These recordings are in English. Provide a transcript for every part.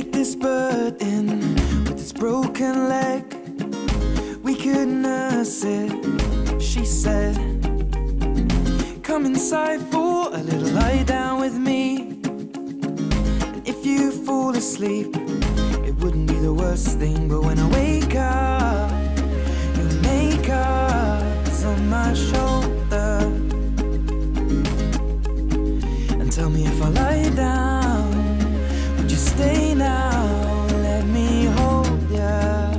take this bird in with its broken leg. We could nurse it, she said. Come inside for a little lie down with me. And if you fall asleep, it wouldn't be the worst thing. But when I wake up, your makeup's on my shoulder. And tell me if I lie down, would you stay now? Let me hold ya.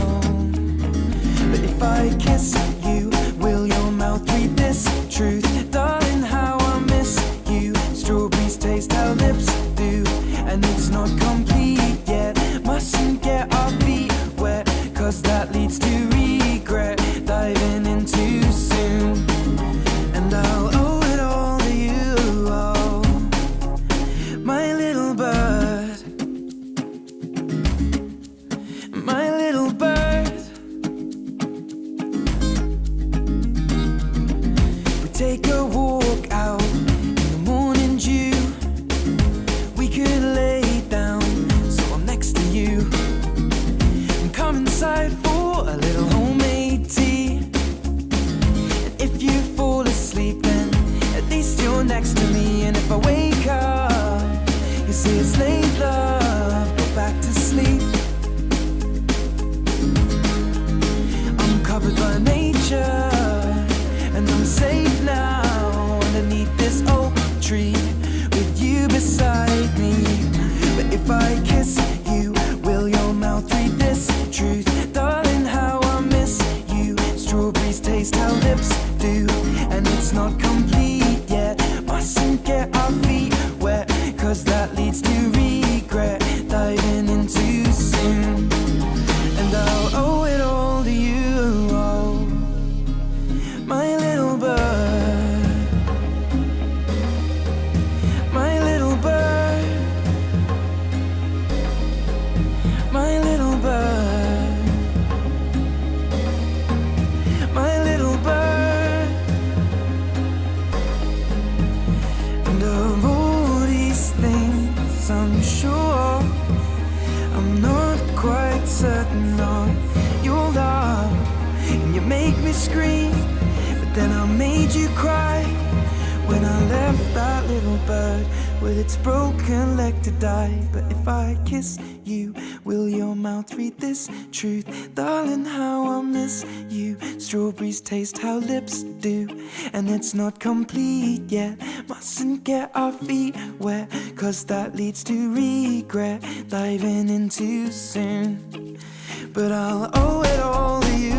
Oh. But if I kiss you, will your mouth read this truth? Darling, how I miss you. Strawberries taste how lips do, and it's not complete yet. Mustn't get our feet wet, cause that leads to regret. Diving in too soon, and I'll owe it all to you. Oh, my little bird, my little bird. We take a walk out in the morning dew. We could lay down so I'm next to you, and come inside for a little homemade tea. And if you fall asleep, then at least you're next to me. And if I wake up, you say it's late, love, go back to sleep. I'm covered by nature, and I'm safe now underneath this oak tree with you beside me. But if I kiss you, will your mouth read this truth? Darling, how I miss you. Strawberries taste how lips do, and it's not complete yet. Mustn't get our feet wet, cause that leads to regret. Diving in too soon, and I'll owe it all to you. Oh, my little bird, my little bird, my little bird, my little bird. And of all these things, I'm sure I'm not quite certain on your love. And you make me scream, but then I made you cry when I left that little bird with its broken leg to die. But if I kiss you, will your mouth read this truth? Darling, how I miss you. Strawberries taste how lips do, and it's not complete yet. Mustn't get our feet wet, cause that leads to regret. Diving in too soon, but I'll owe it all to you.